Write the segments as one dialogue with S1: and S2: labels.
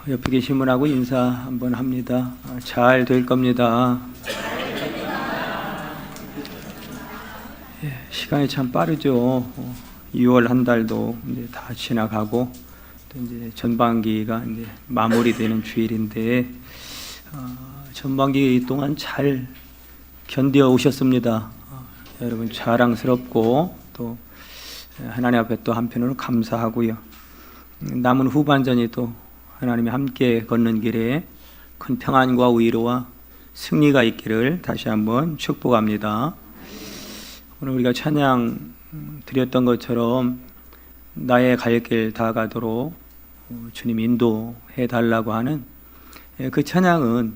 S1: 옆에 계신 분하고 인사 한번 합니다. 잘 될 겁니다. 시간이 참 빠르죠. 6월 한 달도 이제 다 지나가고 또 이제 전반기가 이제 마무리되는 주일인데 전반기 동안 잘 견뎌 오셨습니다. 여러분 자랑스럽고 또 하나님 앞에 또 한편으로 감사하고요. 남은 후반전이 또 하나님이 함께 걷는 길에 큰 평안과 위로와 승리가 있기를 다시 한번 축복합니다. 오늘 우리가 찬양 드렸던 것처럼 나의 갈 길 다 가도록 주님 인도해 달라고 하는 그 찬양은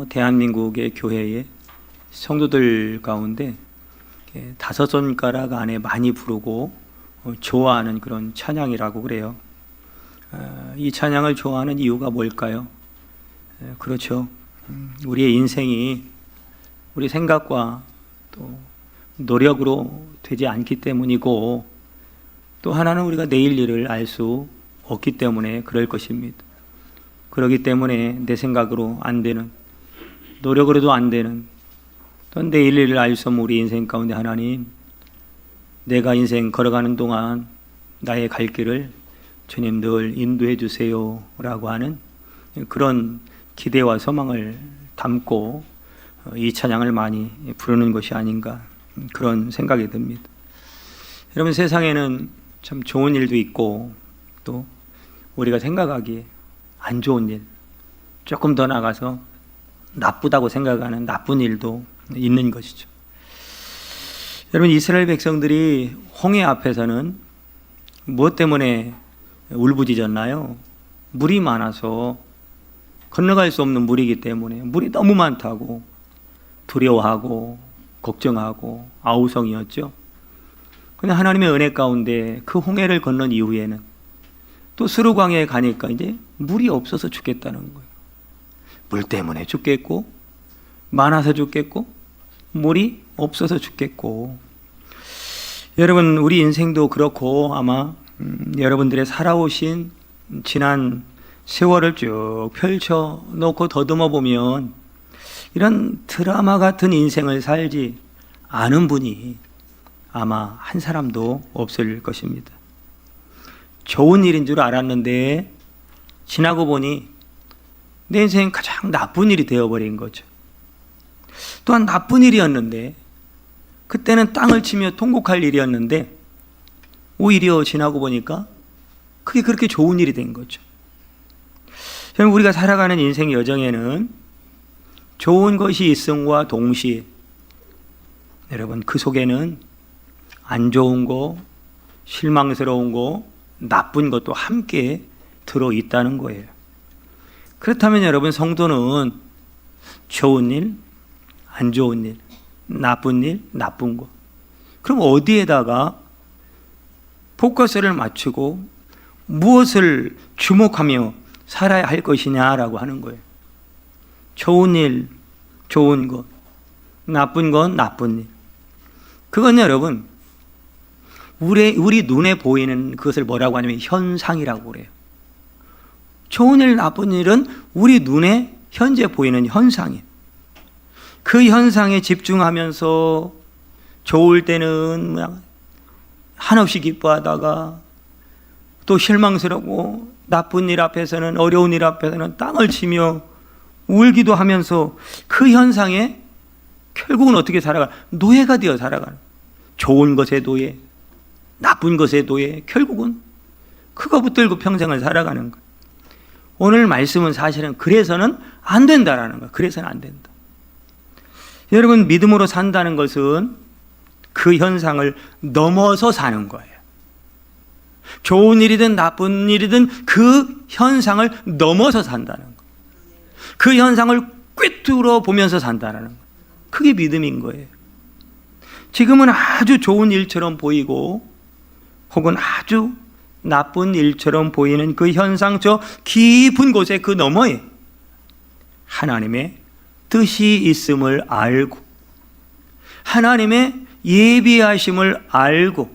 S1: 대한민국의 교회의 성도들 가운데 5손가락 안에 많이 부르고 좋아하는 그런 찬양이라고 그래요. 이 찬양을 좋아하는 이유가 뭘까요? 그렇죠. 우리의 인생이 우리 생각과 또 노력으로 되지 않기 때문이고, 또 하나는 우리가 내일 일을 알 수 없기 때문에 그럴 것입니다. 그렇기 때문에 내 생각으로 안 되는, 노력으로도 안 되는, 또 내일 일을 알 수 없는 우리 인생 가운데 하나님, 내가 인생 걸어가는 동안 나의 갈 길을 주님 늘 인도해 주세요 라고 하는 그런 기대와 소망을 담고 이 찬양을 많이 부르는 것이 아닌가, 그런 생각이 듭니다. 여러분, 세상에는 참 좋은 일도 있고 또 우리가 생각하기에 안 좋은 일, 조금 더 나가서 나쁘다고 생각하는 나쁜 일도 있는 것이죠. 여러분, 이스라엘 백성들이 홍해 앞에서는 무엇 때문에 울부짖었나요? 물이 많아서 건너갈 수 없는 물이기 때문에, 물이 너무 많다고 두려워하고 걱정하고 아우성이었죠. 근데 하나님의 은혜 가운데 그 홍해를 건넌 이후에는 또 스루광야에 가니까 이제 물이 없어서 죽겠다는 거예요. 물 때문에 죽겠고, 많아서 죽겠고, 물이 없어서 죽겠고. 여러분, 우리 인생도 그렇고 아마 여러분들의 살아오신 지난 세월을 쭉 펼쳐놓고 더듬어 보면 이런 드라마 같은 인생을 살지 않은 분이 아마 한 사람도 없을 것입니다. 좋은 일인 줄 알았는데 지나고 보니 내 인생 가장 나쁜 일이 되어버린 거죠. 또한 나쁜 일이었는데, 그때는 땅을 치며 통곡할 일이었는데 오히려 지나고 보니까 그게 그렇게 좋은 일이 된 거죠. 여러분, 우리가 살아가는 인생 여정에는 좋은 것이 있음과 동시에 여러분, 그 속에는 안 좋은 거, 실망스러운 거, 나쁜 것도 함께 들어있다는 거예요. 그렇다면 여러분, 성도는 좋은 일, 안 좋은 일, 나쁜 일, 나쁜 거, 그럼 어디에다가 포커스를 맞추고 무엇을 주목하며 살아야 할 것이냐라고 하는 거예요. 좋은 일, 좋은 것, 나쁜 건 나쁜 일. 그건 여러분, 우리 눈에 보이는 그것을 뭐라고 하냐면 현상이라고 그래요. 좋은 일, 나쁜 일은 우리 눈에 현재 보이는 현상이에요. 그 현상에 집중하면서 좋을 때는 한없이 기뻐하다가 또 실망스럽고, 나쁜 일 앞에서는, 어려운 일 앞에서는 땅을 치며 울기도 하면서 그 현상에 결국은 어떻게 살아가? 노예가 되어 살아가는, 좋은 것의 노예, 나쁜 것의 노예, 결국은 그거 붙들고 평생을 살아가는 거예요. 오늘 말씀은 사실은 그래서는 안 된다라는 거예요. 그래서는 안 된다. 여러분, 믿음으로 산다는 것은 그 현상을 넘어서 사는 거예요. 좋은 일이든 나쁜 일이든 그 현상을 넘어서 산다는 거예요. 그 현상을 꿰뚫어 보면서 산다는 거예요. 그게 믿음인 거예요. 지금은 아주 좋은 일처럼 보이고 혹은 아주 나쁜 일처럼 보이는 그 현상 저 깊은 곳에 그 너머에 하나님의 뜻이 있음을 알고, 하나님의 예비하심을 알고,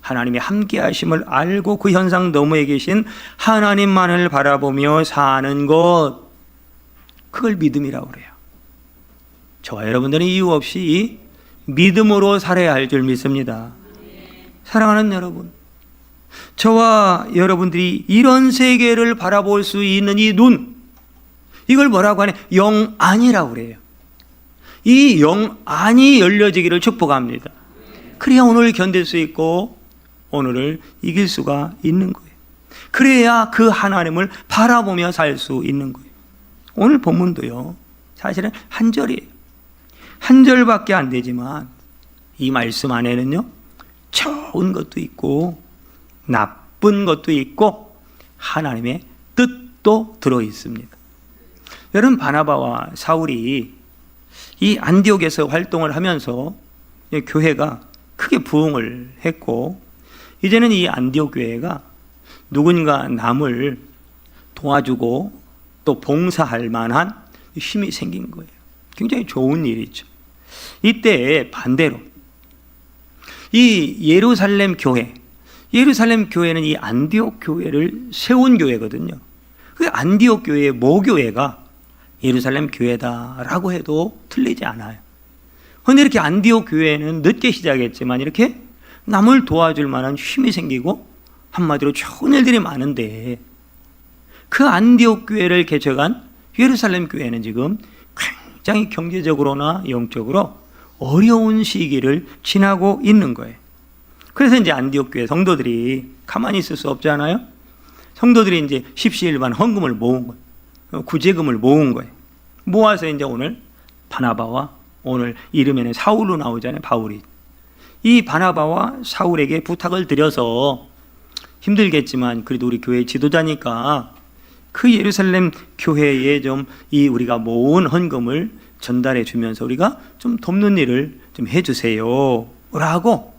S1: 하나님의 함께 하심을 알고 그 현상 너머에 계신 하나님만을 바라보며 사는 것, 그걸 믿음이라고 그래요. 저와 여러분들은 이유 없이 믿음으로 살아야 할 줄 믿습니다. 사랑하는 여러분, 저와 여러분들이 이런 세계를 바라볼 수 있는 이 눈, 이걸 뭐라고 하냐? 영안이라고 그래요. 이 영안이 열려지기를 축복합니다. 그래야 오늘 견딜 수 있고 오늘을 이길 수가 있는 거예요. 그래야 그 하나님을 바라보며 살 수 있는 거예요. 오늘 본문도요, 사실은 한 절이에요. 한 절밖에 안 되지만 이 말씀 안에는요, 좋은 것도 있고 나쁜 것도 있고 하나님의 뜻도 들어 있습니다. 여러분, 바나바와 사울이 이 안디옥에서 활동을 하면서 교회가 크게 부흥을 했고, 이제는 이 안디옥 교회가 누군가 남을 도와주고 또 봉사할 만한 힘이 생긴 거예요. 굉장히 좋은 일이죠. 이때 반대로 이 예루살렘 교회는 이 안디옥 교회를 세운 교회거든요. 그 안디옥 교회의 모교회가 예루살렘 교회다라고 해도 틀리지 않아요. 그런데 이렇게 안디옥 교회는 늦게 시작했지만 이렇게 남을 도와줄 만한 힘이 생기고 한마디로 좋은 일들이 많은데, 그 안디옥 교회를 개척한 예루살렘 교회는 지금 굉장히 경제적으로나 영적으로 어려운 시기를 지나고 있는 거예요. 그래서 이제 안디옥 교회 성도들이 가만히 있을 수 없잖아요. 성도들이 이제 십시일반 헌금을 모은 거예요. 구제금을 모은 거예요. 모아서 이제 오늘 바나바와, 오늘 이름에는 사울로 나오잖아요. 바울이. 이 바나바와 사울에게 부탁을 드려서, 힘들겠지만 그래도 우리 교회 지도자니까 그 예루살렘 교회에 좀 이 우리가 모은 헌금을 전달해 주면서 우리가 좀 돕는 일을 좀 해주세요 라고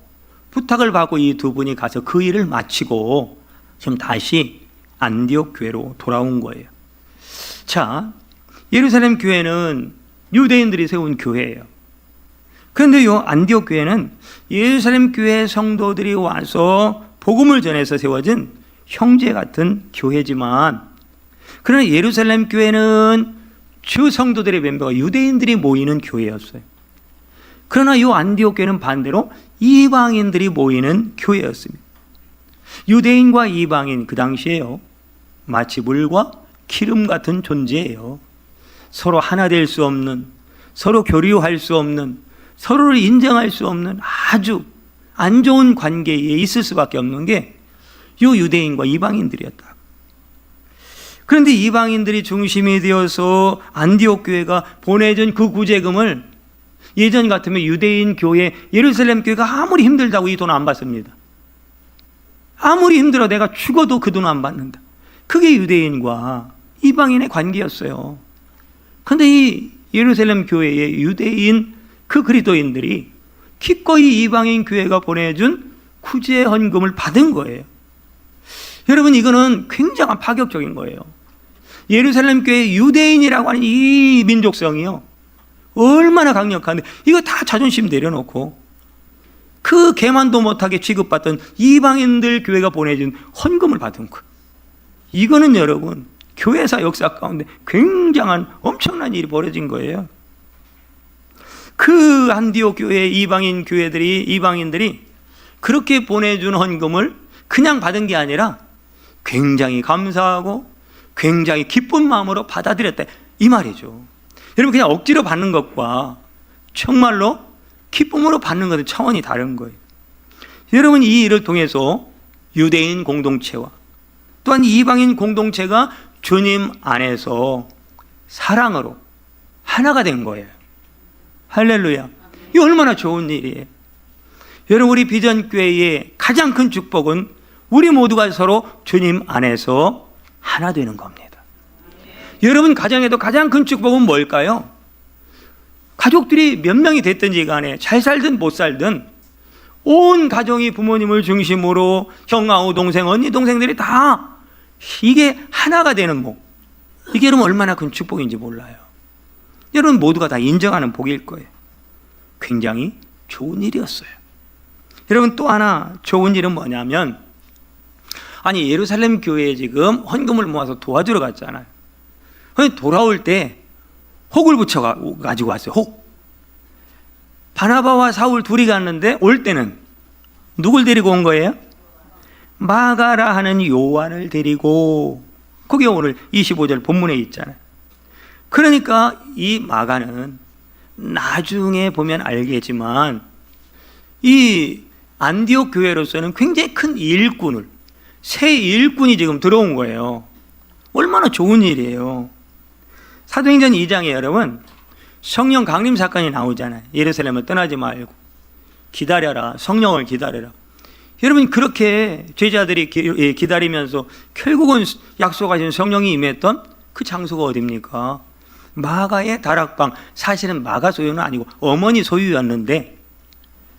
S1: 부탁을 받고 이 두 분이 가서 그 일을 마치고 지금 다시 안디옥 교회로 돌아온 거예요. 자, 예루살렘 교회는 유대인들이 세운 교회예요. 그런데 이 안디옥 교회는 예루살렘 교회 성도들이 와서 복음을 전해서 세워진 형제 같은 교회지만, 그러나 예루살렘 교회는 주 성도들의 멤버가 유대인들이 모이는 교회였어요. 그러나 이 안디옥 교회는 반대로 이방인들이 모이는 교회였습니다. 유대인과 이방인, 그 당시에요, 마치 물과 기름 같은 존재예요. 서로 하나 될 수 없는, 서로 교류할 수 없는, 서로를 인정할 수 없는 아주 안 좋은 관계에 있을 수밖에 없는 게 이 유대인과 이방인들이었다. 그런데 이방인들이 중심이 되어서 안디옥 교회가 보내준 그 구제금을 예전 같으면 유대인 교회, 예루살렘 교회가 아무리 힘들다고 이 돈 안 받습니다. 아무리 힘들어 내가 죽어도 그 돈 안 받는다. 그게 유대인과 이방인의 관계였어요. 그런데 이 예루살렘 교회의 유대인 그 그리스도인들이 기꺼이 이방인 교회가 보내준 구제 헌금을 받은 거예요. 여러분, 이거는 굉장한 파격적인 거예요. 예루살렘 교회 유대인이라고 하는 이 민족성이요, 얼마나 강력한데, 이거 다 자존심 내려놓고 그 개만도 못하게 취급받던 이방인들 교회가 보내준 헌금을 받은 거. 이거는 여러분, 교회사 역사 가운데 굉장한 엄청난 일이 벌어진 거예요. 그 안디옥 교회 이방인들이 그렇게 보내준 헌금을 그냥 받은 게 아니라 굉장히 감사하고 굉장히 기쁜 마음으로 받아들였다, 이 말이죠. 여러분, 그냥 억지로 받는 것과 정말로 기쁨으로 받는 것은 차원이 다른 거예요. 여러분, 이 일을 통해서 유대인 공동체와 또한 이방인 공동체가 주님 안에서 사랑으로 하나가 된 거예요. 할렐루야. 이 얼마나 좋은 일이에요. 여러분, 우리 비전교회의 가장 큰 축복은 우리 모두가 서로 주님 안에서 하나 되는 겁니다. 여러분 가정에도 가장 큰 축복은 뭘까요? 가족들이 몇 명이 됐든지 간에 잘 살든 못 살든 온 가정이 부모님을 중심으로 형아우 동생 언니 동생들이 다 이게 하나가 되는 복, 이게 여러분 얼마나 큰 축복인지 몰라요. 여러분 모두가 다 인정하는 복일 거예요. 굉장히 좋은 일이었어요. 여러분, 또 하나 좋은 일은 뭐냐면, 아니 예루살렘 교회에 지금 헌금을 모아서 도와주러 갔잖아요. 돌아올 때 혹을 붙여 가지고 왔어요. 혹. 바나바와 사울 둘이 갔는데 올 때는 누굴 데리고 온 거예요? 마가라 하는 요한을 데리고. 그게 오늘 25절 본문에 있잖아요. 그러니까 이 마가는 나중에 보면 알겠지만 이 안디옥 교회로서는 굉장히 큰 일꾼을, 새 일꾼이 지금 들어온 거예요. 얼마나 좋은 일이에요. 사도행전 2장에 여러분 성령 강림 사건이 나오잖아요. 예루살렘을 떠나지 말고 기다려라, 성령을 기다려라. 여러분, 그렇게 제자들이 기다리면서 결국은 약속하신 성령이 임했던 그 장소가 어디입니까? 마가의 다락방. 사실은 마가 소유는 아니고 어머니 소유였는데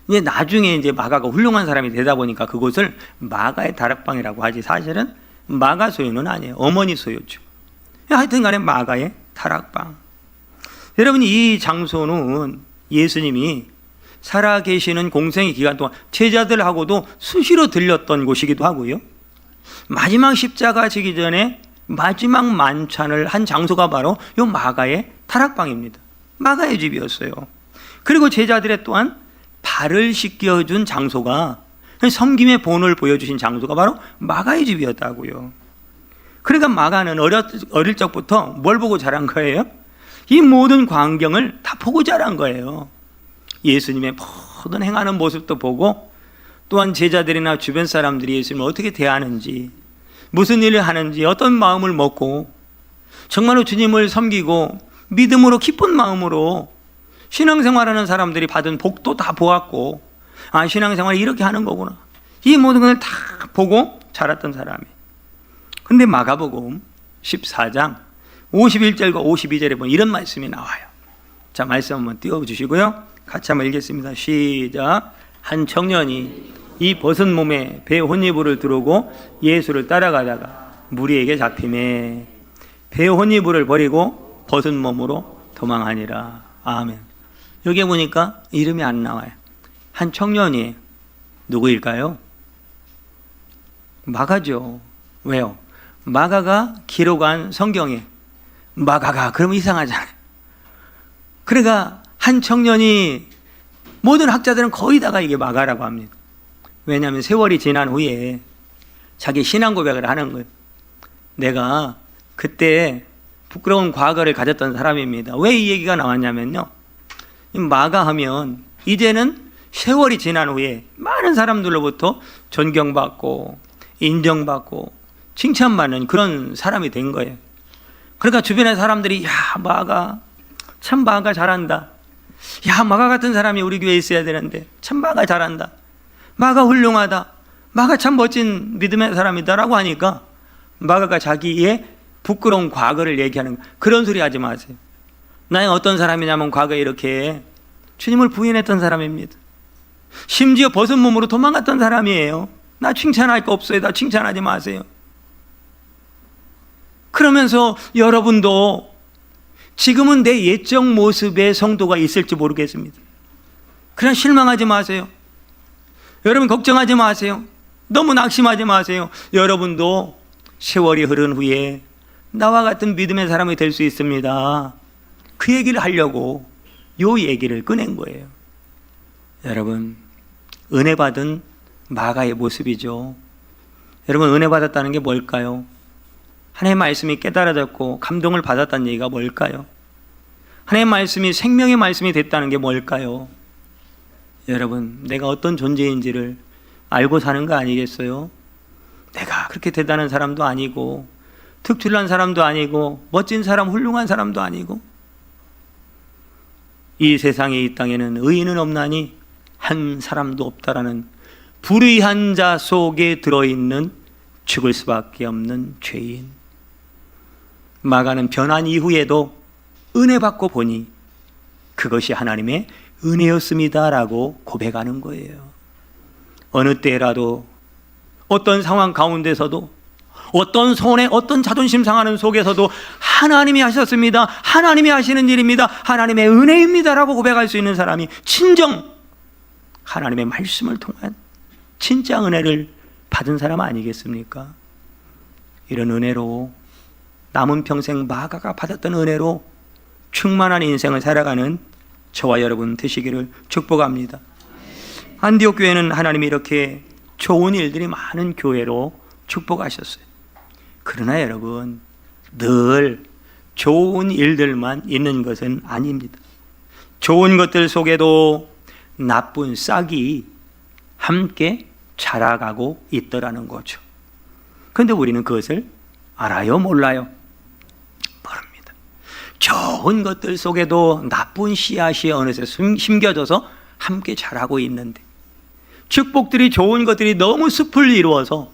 S1: 이제 나중에 이제 마가가 훌륭한 사람이 되다 보니까 그곳을 마가의 다락방이라고 하지, 사실은 마가 소유는 아니에요. 어머니 소유죠. 하여튼 간에 마가의 다락방. 여러분, 이 장소는 예수님이 살아계시는 공생의 기간 동안 제자들하고도 수시로 들렸던 곳이기도 하고요, 마지막 십자가 지기 전에 마지막 만찬을 한 장소가 바로 이 마가의 다락방입니다. 마가의 집이었어요. 그리고 제자들의 또한 발을 씻겨준 장소가, 섬김의 본을 보여주신 장소가 바로 마가의 집이었다고요. 그러니까 마가는 어릴 적부터 뭘 보고 자란 거예요? 이 모든 광경을 다 보고 자란 거예요. 예수님의 모든 행하는 모습도 보고, 또한 제자들이나 주변 사람들이 예수님을 어떻게 대하는지, 무슨 일을 하는지, 어떤 마음을 먹고 정말로 주님을 섬기고 믿음으로 기쁜 마음으로 신앙생활하는 사람들이 받은 복도 다 보았고, 아, 신앙생활이 이렇게 하는 거구나, 이 모든 것을 다 보고 자랐던 사람이. 근데 마가복음 14장 51절과 52절에 보면 이런 말씀이 나와요. 자, 말씀 한번 띄워주시고요, 같이 한번 읽겠습니다. 시작. 한 청년이 이 벗은 몸에 배 혼이불을 두르고 예수를 따라가다가 무리에게 잡히매 배 혼이불을 버리고 벗은 몸으로 도망하니라. 아멘. 여기 보니까 이름이 안 나와요. 한 청년이 누구일까요? 마가죠. 왜요? 마가가 기록한 성경에 마가가 그러면 이상하잖아요. 그러니까 한 청년이, 모든 학자들은 거의 다가 이게 마가라고 합니다. 왜냐하면 세월이 지난 후에 자기 신앙 고백을 하는 거예요. 내가 그때 부끄러운 과거를 가졌던 사람입니다. 왜 이 얘기가 나왔냐면요, 마가 하면 이제는 세월이 지난 후에 많은 사람들로부터 존경받고 인정받고 칭찬받는 그런 사람이 된 거예요. 그러니까 주변의 사람들이, 야, 마가 참, 마가 잘한다, 야, 마가 같은 사람이 우리 교회에 있어야 되는데 참 마가 잘한다, 마가 훌륭하다, 마가 참 멋진 믿음의 사람이다 라고 하니까 마가가 자기의 부끄러운 과거를 얘기하는, 그런 소리 하지 마세요. 나는 어떤 사람이냐면 과거에 이렇게 주님을 부인했던 사람입니다. 심지어 벗은 몸으로 도망갔던 사람이에요. 나 칭찬할 거 없어요. 나 칭찬하지 마세요. 그러면서 여러분도 지금은 내 옛적 모습의 성도가 있을지 모르겠습니다. 그냥 실망하지 마세요. 여러분 걱정하지 마세요. 너무 낙심하지 마세요. 여러분도 세월이 흐른 후에 나와 같은 믿음의 사람이 될 수 있습니다. 그 얘기를 하려고 요 얘기를 꺼낸 거예요. 여러분, 은혜 받은 마가의 모습이죠. 여러분, 은혜 받았다는 게 뭘까요? 하나님의 말씀이 깨달아졌고 감동을 받았다는 얘기가 뭘까요? 하나님의 말씀이 생명의 말씀이 됐다는 게 뭘까요? 여러분, 내가 어떤 존재인지를 알고 사는 거 아니겠어요? 내가 그렇게 대단한 사람도 아니고 특출난 사람도 아니고 멋진 사람, 훌륭한 사람도 아니고, 이 세상에 이 땅에는 의인은 없나니 한 사람도 없다라는 불의한 자 속에 들어있는 죽을 수밖에 없는 죄인. 마가는 변한 이후에도 은혜 받고 보니 그것이 하나님의 은혜였습니다라고 고백하는 거예요. 어느 때라도 어떤 상황 가운데서도 어떤 손해, 어떤 자존심 상하는 속에서도 하나님이 하셨습니다, 하나님이 하시는 일입니다, 하나님의 은혜입니다라고 고백할 수 있는 사람이 진정 하나님의 말씀을 통한 진짜 은혜를 받은 사람 아니겠습니까? 이런 은혜로 남은 평생 마가가 받았던 은혜로 충만한 인생을 살아가는 저와 여러분 되시기를 축복합니다. 안디옥 교회는 하나님이 이렇게 좋은 일들이 많은 교회로 축복하셨어요. 그러나 여러분, 늘 좋은 일들만 있는 것은 아닙니다. 좋은 것들 속에도 나쁜 싹이 함께 자라가고 있더라는 거죠. 그런데 우리는 그것을 알아요, 몰라요? 모릅니다. 좋은 것들 속에도 나쁜 씨앗이 어느새 심겨져서 함께 자라고 있는데, 축복들이, 좋은 것들이 너무 숲을 이루어서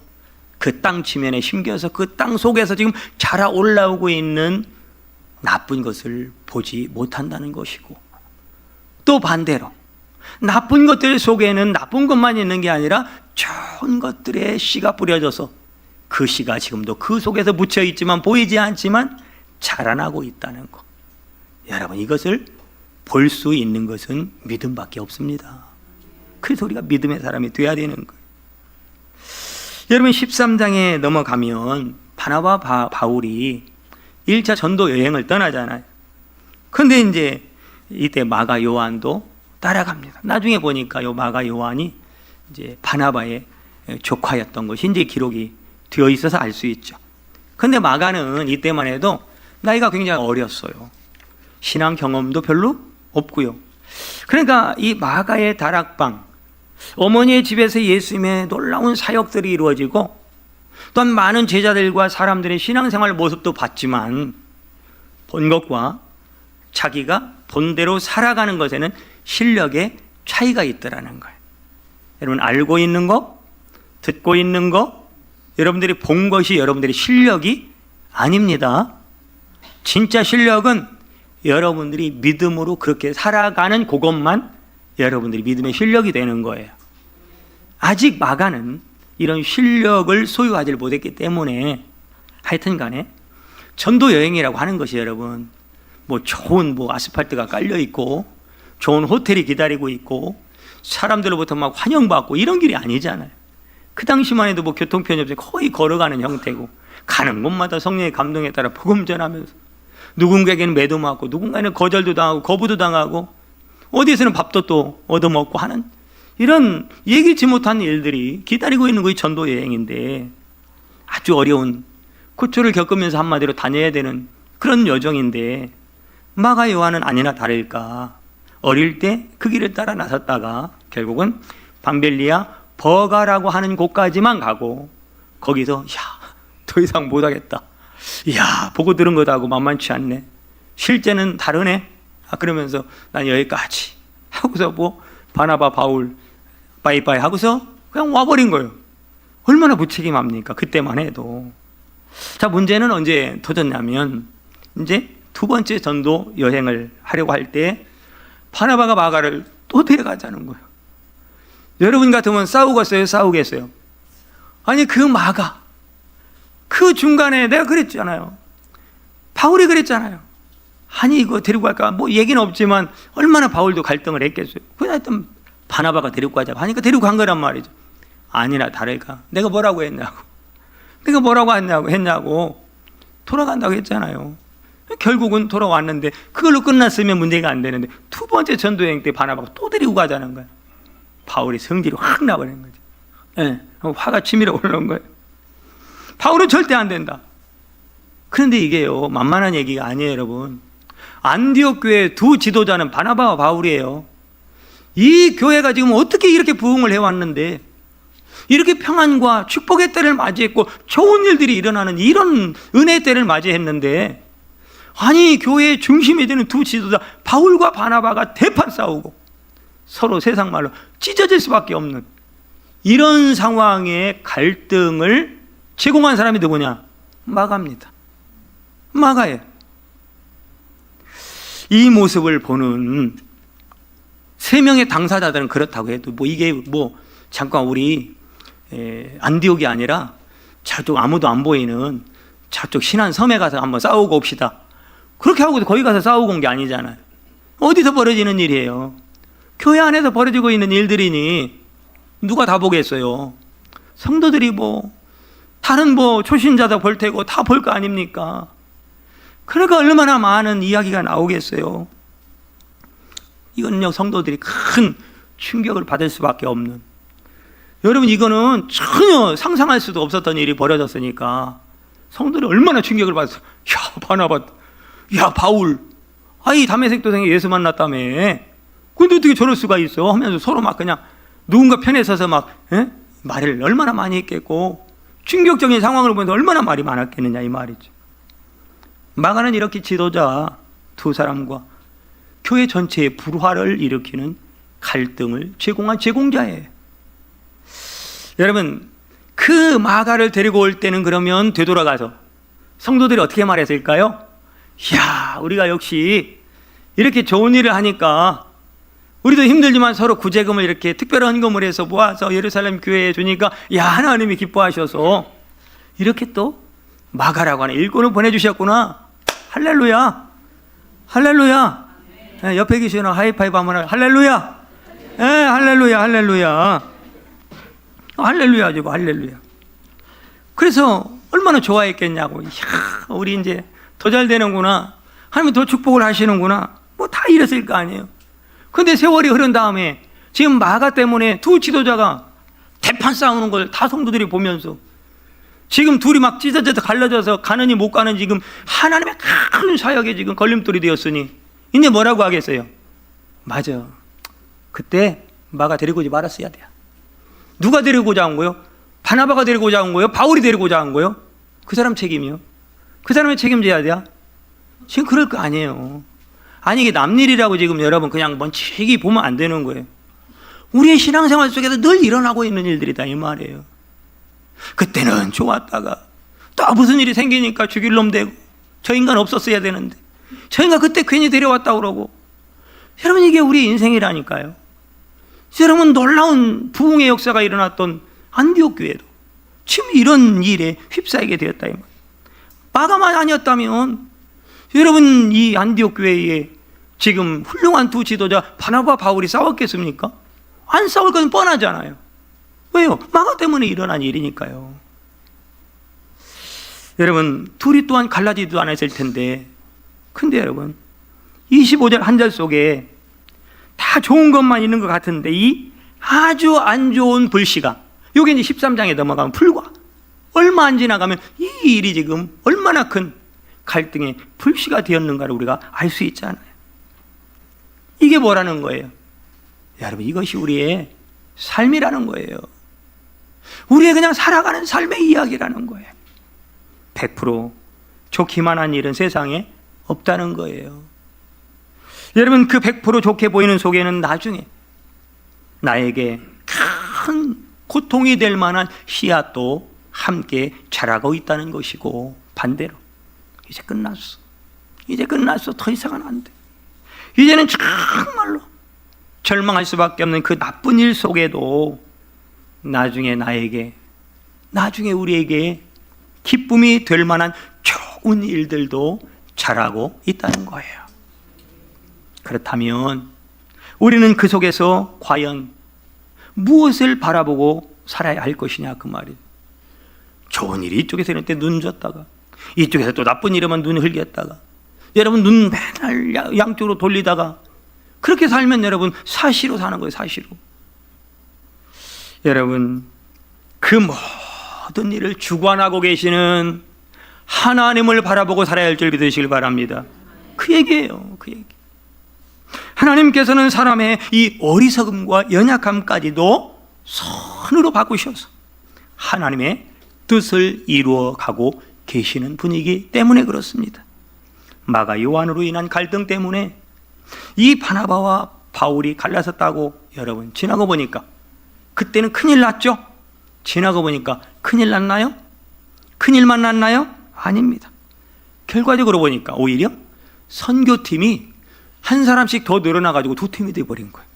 S1: 그 땅 지면에 심겨서 그 땅 속에서 지금 자라 올라오고 있는 나쁜 것을 보지 못한다는 것이고, 또 반대로 나쁜 것들 속에는 나쁜 것만 있는 게 아니라 좋은 것들의 씨가 뿌려져서 그 씨가 지금도 그 속에서 묻혀 있지만 보이지 않지만 자라나고 있다는 것. 여러분, 이것을 볼 수 있는 것은 믿음밖에 없습니다. 그래서 우리가 믿음의 사람이 돼야 되는 거예요. 여러분, 13장에 넘어가면 바나바 바울이 1차 전도 여행을 떠나잖아요. 그런데 이제 이때 마가 요한도 따라갑니다. 나중에 보니까 요 마가 요한이 이제 바나바의 조카였던 것이 이제 기록이 되어 있어서 알 수 있죠. 그런데 마가는 이때만 해도 나이가 굉장히 어렸어요. 신앙 경험도 별로 없고요. 그러니까 이 마가의 다락방, 어머니의 집에서 예수님의 놀라운 사역들이 이루어지고 또한 많은 제자들과 사람들의 신앙생활 모습도 봤지만 본 것과 자기가 본대로 살아가는 것에는 실력의 차이가 있더라는 거예요. 여러분, 알고 있는 것, 듣고 있는 것, 여러분들이 본 것이 여러분들의 실력이 아닙니다. 진짜 실력은 여러분들이 믿음으로 그렇게 살아가는 그것만 여러분들이 믿음의 실력이 되는 거예요. 아직 마가는 이런 실력을 소유하지 못했기 때문에 하여튼 간에 전도 여행이라고 하는 것이 여러분, 뭐 좋은 아스팔트가 깔려 있고 좋은 호텔이 기다리고 있고 사람들로부터 막 환영받고 이런 길이 아니잖아요. 그 당시만 해도 교통편이 없이 거의 걸어가는 형태고, 가는 곳마다 성령의 감동에 따라 복음 전하면서 누군가에게는 매도 맞고 누군가에는 거절도 당하고 거부도 당하고 어디에서는 밥도 또 얻어먹고 하는 이런 예기치 못한 일들이 기다리고 있는 것이 전도 여행인데, 아주 어려운 고초를 겪으면서 한마디로 다녀야 되는 그런 여정인데, 마가 요한은 아니나 다를까 어릴 때 그 길을 따라 나섰다가 결국은 밤벨리아 버가라고 하는 곳까지만 가고 거기서 더 이상 못하겠다, 보고 들은 것하고 만만치 않네, 실제는 다르네, 그러면서 난 여기까지 하고서 바나바 바울 빠이빠이 하고서 그냥 와버린 거예요. 얼마나 무책임합니까? 그때만 해도. 자, 문제는 언제 터졌냐면 이제 두 번째 전도 여행을 하려고 할 때 바나바가 마가를 또 데려가자는 거예요. 여러분 같으면 싸우겠어요? 싸우겠어요? 아니, 그 마가, 그 중간에 내가 그랬잖아요. 바울이 그랬잖아요. 아니, 이거 데리고 갈까? 얘기는 없지만 얼마나 바울도 갈등을 했겠어요. 그냥 하여튼 바나바가 데리고 가자고 하니까 데리고 간 거란 말이죠. 아니나 다를까 내가 뭐라고 했냐고. 내가 뭐라고 했냐고. 돌아간다고 했잖아요. 결국은 돌아왔는데 그걸로 끝났으면 문제가 안 되는데 두 번째 전도여행 때 바나바가 또 데리고 가자는 거예요. 바울이 성질이 확 나버린 거죠. 화가 치밀어 올라온 거예요. 바울은 절대 안 된다. 그런데 이게요, 만만한 얘기가 아니에요, 여러분. 안디옥 교회 두 지도자는 바나바와 바울이에요. 이 교회가 지금 어떻게 이렇게 부흥을 해왔는데, 이렇게 평안과 축복의 때를 맞이했고 좋은 일들이 일어나는 이런 은혜의 때를 맞이했는데, 아니, 교회의 중심이 되는 두 지도자 바울과 바나바가 대판 싸우고 서로 세상 말로 찢어질 수밖에 없는 이런 상황의 갈등을 제공한 사람이 누구냐? 마가입니다. 마가예요. 이 모습을 보는 세 명의 당사자들은 그렇다고 해도 이게 잠깐 우리 안디옥이 아니라 저쪽 아무도 안 보이는 저쪽 신한 섬에 가서 한번 싸우고 옵시다, 그렇게 하고 거기 가서 싸우고 온 게 아니잖아요. 어디서 벌어지는 일이에요? 교회 안에서 벌어지고 있는 일들이니 누가 다 보겠어요? 성도들이 다른 초신자도 볼 테고 다 볼 거 아닙니까? 그러니까 얼마나 많은 이야기가 나오겠어요. 이건요, 성도들이 큰 충격을 받을 수밖에 없는. 여러분, 이거는 전혀 상상할 수도 없었던 일이 벌어졌으니까 성도들이 얼마나 충격을 받았어요. 야, 바나바, 야, 바울, 이 다메섹 도성에 예수 만났다며. 근데 어떻게 저럴 수가 있어? 하면서 서로 막 그냥 누군가 편에 서서 말을 얼마나 많이 했겠고, 충격적인 상황을 보면서 얼마나 말이 많았겠느냐, 이 말이죠. 마가는 이렇게 지도자 두 사람과 교회 전체의 불화를 일으키는 갈등을 제공한 제공자예요. 여러분, 그 마가를 데리고 올 때는 그러면 되돌아가서 성도들이 어떻게 말했을까요? 이야, 우리가 역시 이렇게 좋은 일을 하니까 우리도 힘들지만 서로 구제금을 이렇게 특별한 헌금을 해서 모아서 예루살렘 교회에 주니까 야, 하나님이 기뻐하셔서 이렇게 또 마가라고 하는 일꾼을 보내주셨구나. 할렐루야, 할렐루야. 옆에 계시는 하이파이브 한번 할렐루야. 할렐루야, 할렐루야. 할렐루야, 지금 할렐루야. 그래서 얼마나 좋아했겠냐고. 이야, 우리 이제 더 잘 되는구나. 하나님이 더 축복을 하시는구나. 다 이랬을 거 아니에요. 근데 세월이 흐른 다음에 지금 마가 때문에 두 지도자가 대판 싸우는 걸 다 성도들이 보면서 지금 둘이 막 찢어져서 갈라져서 가느니 못 가는 지금 하나님의 큰 사역에 지금 걸림돌이 되었으니 이제 뭐라고 하겠어요? 맞아. 그때 마가 데리고 오지 말았어야 돼요. 누가 데리고자 한 거요? 바나바가 데리고자 한 거요? 바울이 데리고자 한 거요? 그 사람 책임이요. 그 사람이 책임져야 돼요. 지금 그럴 거 아니에요. 아니, 이게 남일이라고 지금 여러분 그냥 먼치기 보면 안 되는 거예요. 우리의 신앙생활 속에서 늘 일어나고 있는 일들이다, 이 말이에요. 그때는 좋았다가 또 무슨 일이 생기니까 죽일 놈 되고, 저 인간 없었어야 되는데 저 인간 그때 괜히 데려왔다고 그러고. 여러분, 이게 우리 인생이라니까요. 여러분, 놀라운 부흥의 역사가 일어났던 안디옥 교회도 지금 이런 일에 휩싸이게 되었다, 이 말. 마가만 아니었다면 여러분, 이 안디옥 교회에 지금 훌륭한 두 지도자 바나바 바울이 싸웠겠습니까? 안 싸울 건 뻔하잖아요. 왜요? 마가 때문에 일어난 일이니까요. 여러분, 둘이 또한 갈라지지도 않았을 텐데, 근데 여러분 25절 한 절 속에 다 좋은 것만 있는 것 같은데 이 아주 안 좋은 불씨가, 요게 이제 13장에 넘어가면 불과 얼마 안 지나가면 이 일이 지금 얼마나 큰 갈등의 불씨가 되었는가를 우리가 알 수 있잖아요. 이게 뭐라는 거예요? 여러분, 이것이 우리의 삶이라는 거예요. 우리의 그냥 살아가는 삶의 이야기라는 거예요. 100% 좋기만 한 일은 세상에 없다는 거예요. 여러분, 그 100% 좋게 보이는 속에는 나중에 나에게 큰 고통이 될 만한 씨앗도 함께 자라고 있다는 것이고, 반대로 이제 끝났어. 이제 끝났어. 더 이상은 안 돼. 이제는 정말로 절망할 수밖에 없는 그 나쁜 일 속에도 나중에 나에게, 나중에 우리에게 기쁨이 될 만한 좋은 일들도 자라고 있다는 거예요. 그렇다면 우리는 그 속에서 과연 무엇을 바라보고 살아야 할 것이냐, 그 말이에요. 좋은 일이 이쪽에서 이럴 때 눈 졌다가 이쪽에서 또 나쁜 일이면 눈 흘렸다가, 여러분 눈 맨날 양쪽으로 돌리다가 그렇게 살면 여러분 사시로 사는 거예요. 사시로. 여러분, 그 모든 일을 주관하고 계시는 하나님을 바라보고 살아야 할 줄 믿으시길 바랍니다. 그 얘기예요. 그 얘기. 하나님께서는 사람의 이 어리석음과 연약함까지도 선으로 바꾸셔서 하나님의 뜻을 이루어 가고 계시는 분이기 때문에 그렇습니다. 마가 요한으로 인한 갈등 때문에 이 바나바와 바울이 갈라섰다고 여러분 지나고 보니까, 그때는 큰일 났죠? 지나고 보니까 큰일 났나요? 큰일만 났나요? 아닙니다. 결과적으로 보니까 오히려 선교팀이 한 사람씩 더 늘어나가지고 두 팀이 되어버린 거예요.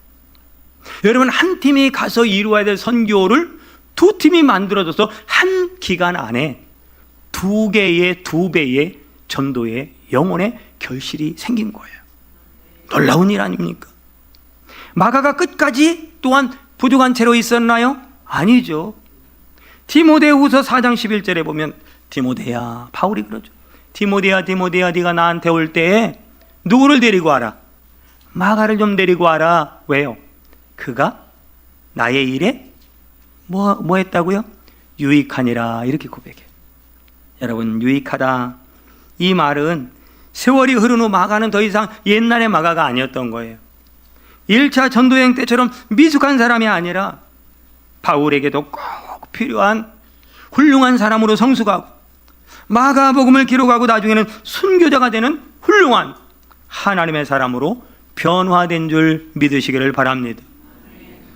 S1: 여러분, 한 팀이 가서 이루어야 될 선교를 두 팀이 만들어져서 한 기간 안에 두 배의 전도의 영혼의 결실이 생긴 거예요. 놀라운 일 아닙니까? 마가가 끝까지 또한 부족한 채로 있었나요? 아니죠. 디모데후서 4장 11절에 보면 디모데야, 바울이 그러죠. 디모데야, 디모데야, 네가 나한테 올 때에 누구를 데리고 와라? 마가를 좀 데리고 와라. 왜요? 그가 나의 일에 뭐 했다고요? 유익하니라. 이렇게 고백해요. 여러분, 유익하다, 이 말은 세월이 흐른 후 마가는 더 이상 옛날의 마가가 아니었던 거예요. 1차 전도여행 때처럼 미숙한 사람이 아니라 바울에게도 꼭 필요한 훌륭한 사람으로 성숙하고 마가복음을 기록하고 나중에는 순교자가 되는 훌륭한 하나님의 사람으로 변화된 줄 믿으시기를 바랍니다.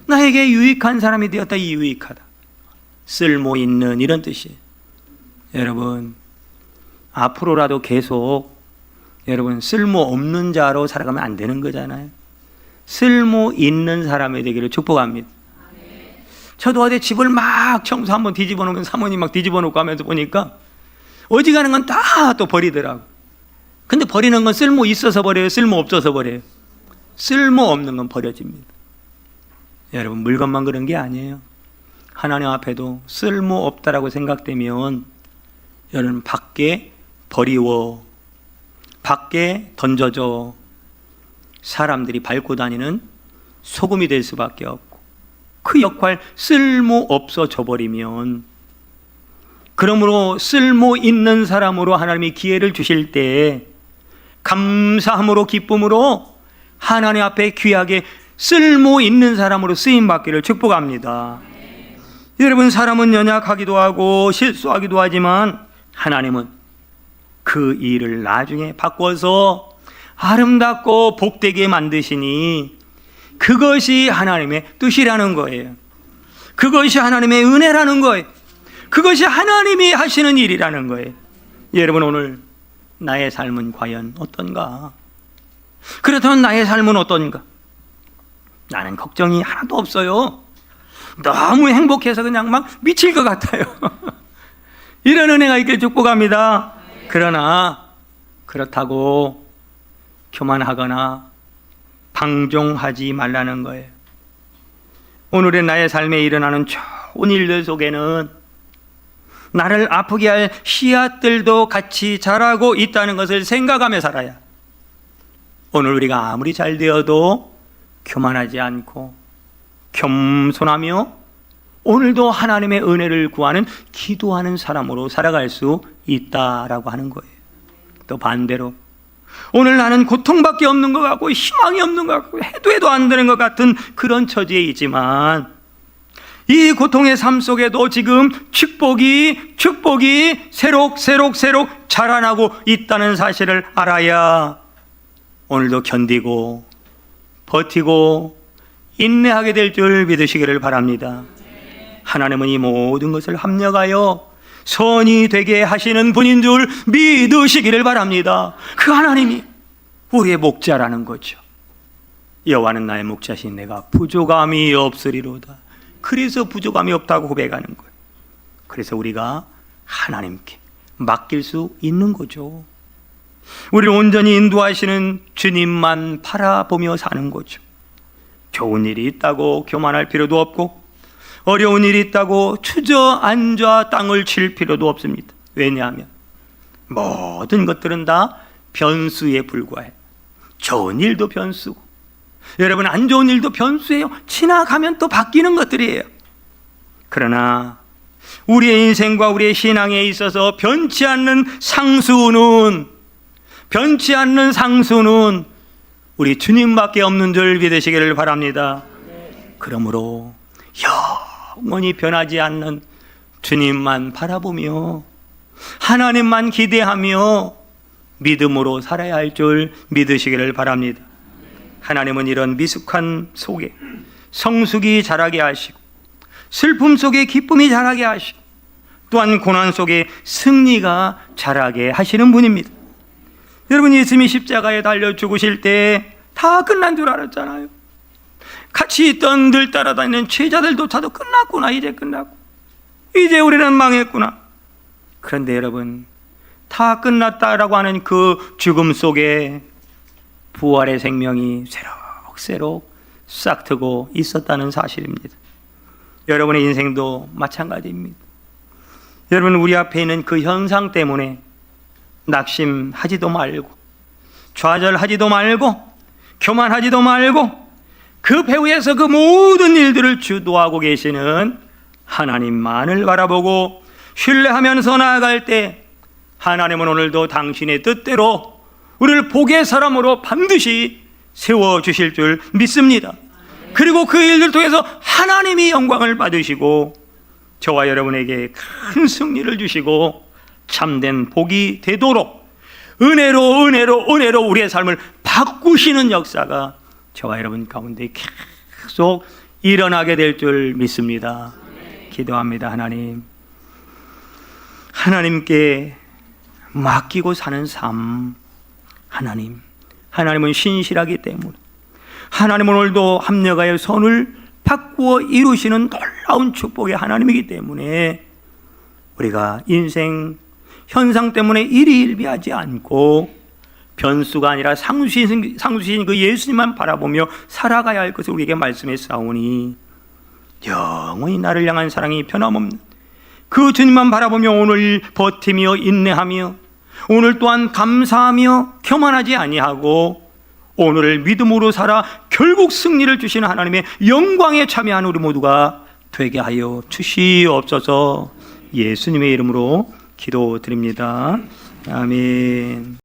S1: 나에게 유익한 사람이 되었다. 이 유익하다, 쓸모 있는, 이런 뜻이에요. 여러분, 앞으로라도 계속 여러분 쓸모 없는 자로 살아가면 안 되는 거잖아요. 쓸모 있는 사람이 되기를 축복합니다. 저도 어디 집을 막 청소 한번 뒤집어 놓으면 사모님 막 뒤집어 놓고 하면서 보니까 어지간한 건 다 또 버리더라고. 근데 버리는 건 쓸모 있어서 버려요? 쓸모 없어서 버려요? 쓸모 없는 건 버려집니다. 여러분, 물건만 그런 게 아니에요. 하나님 앞에도 쓸모 없다라고 생각되면 여러분 밖에 버리워, 밖에 던져줘 사람들이 밟고 다니는 소금이 될 수밖에 없고, 그 역할 쓸모 없어져 버리면, 그러므로 쓸모 있는 사람으로 하나님이 기회를 주실 때 감사함으로 기쁨으로 하나님 앞에 귀하게 쓸모 있는 사람으로 쓰임 받기를 축복합니다. 여러분, 사람은 연약하기도 하고 실수하기도 하지만 하나님은 그 일을 나중에 바꿔서 아름답고 복되게 만드시니 그것이 하나님의 뜻이라는 거예요. 그것이 하나님의 은혜라는 거예요. 그것이 하나님이 하시는 일이라는 거예요. 여러분, 오늘 나의 삶은 과연 어떤가? 그렇다면 나의 삶은 어떤가? 나는 걱정이 하나도 없어요. 너무 행복해서 그냥 막 미칠 것 같아요. 이런 은혜가 있길 축복합니다. 그러나 그렇다고 교만하거나 방종하지 말라는 거예요. 오늘의 나의 삶에 일어나는 좋은 일들 속에는 나를 아프게 할 씨앗들도 같이 자라고 있다는 것을 생각하며 살아야, 오늘 우리가 아무리 잘 되어도 교만하지 않고 겸손하며 오늘도 하나님의 은혜를 구하는 기도하는 사람으로 살아갈 수 있다라고 하는 거예요. 또 반대로 오늘 나는 고통밖에 없는 것 같고 희망이 없는 것 같고 해도 안 되는 것 같은 그런 처지에 있지만, 이 고통의 삶 속에도 지금 축복이 새록 자라나고 있다는 사실을 알아야 오늘도 견디고 버티고 인내하게 될 줄 믿으시기를 바랍니다. 하나님은 이 모든 것을 합력하여 선이 되게 하시는 분인 줄 믿으시기를 바랍니다. 그 하나님이 우리의 목자라는 거죠. 여호와는 나의 목자시니 내가 부족함이 없으리로다. 그래서 부족함이 없다고 고백하는 거예요. 그래서 우리가 하나님께 맡길 수 있는 거죠. 우리를 온전히 인도하시는 주님만 바라보며 사는 거죠. 좋은 일이 있다고 교만할 필요도 없고, 어려운 일이 있다고 주저앉아 땅을 칠 필요도 없습니다. 왜냐하면 모든 것들은 다 변수에 불과해요. 좋은 일도 변수고, 여러분, 안 좋은 일도 변수예요. 지나가면 또 바뀌는 것들이에요. 그러나 우리의 인생과 우리의 신앙에 있어서 변치 않는 상수는 우리 주님밖에 없는 줄 믿으시기를 바랍니다. 그러므로 영원히 변하지 않는 주님만 바라보며 하나님만 기대하며 믿음으로 살아야 할 줄 믿으시기를 바랍니다. 하나님은 이런 미숙한 속에 성숙이 자라게 하시고, 슬픔 속에 기쁨이 자라게 하시고, 또한 고난 속에 승리가 자라게 하시는 분입니다. 여러분, 예수님이 십자가에 달려 죽으실 때 다 끝난 줄 알았잖아요. 같이 있던 늘 따라다니는 제자들조차도 끝났구나, 이제 끝났고, 이제 우리는 망했구나. 그런데 여러분, 다 끝났다라고 하는 그 죽음 속에 부활의 생명이 새록새록 싹트고 있었다는 사실입니다. 여러분의 인생도 마찬가지입니다. 여러분, 우리 앞에 있는 그 현상 때문에 낙심하지도 말고, 좌절하지도 말고, 교만하지도 말고, 그 배후에서 그 모든 일들을 주도하고 계시는 하나님만을 바라보고 신뢰하면서 나아갈 때, 하나님은 오늘도 당신의 뜻대로 우리를 복의 사람으로 반드시 세워주실 줄 믿습니다. 그리고 그 일들 통해서 하나님이 영광을 받으시고 저와 여러분에게 큰 승리를 주시고 참된 복이 되도록 은혜로 우리의 삶을 바꾸시는 역사가 저와 여러분 가운데 계속 일어나게 될 줄 믿습니다. 기도합니다. 하나님께 맡기고 사는 삶, 하나님은 신실하기 때문에, 하나님은 오늘도 합력하여 선을 바꾸어 이루시는 놀라운 축복의 하나님이기 때문에 우리가 인생 현상 때문에 일희일비하지 않고 변수가 아니라 상수신 그 예수님만 바라보며 살아가야 할 것을 우리에게 말씀했사오니, 영원히 나를 향한 사랑이 변함없는 그 주님만 바라보며 오늘 버티며 인내하며 오늘 또한 감사하며 교만하지 아니하고 오늘을 믿음으로 살아 결국 승리를 주시는 하나님의 영광에 참여하는 우리 모두가 되게 하여 주시옵소서. 예수님의 이름으로 기도드립니다. 아멘.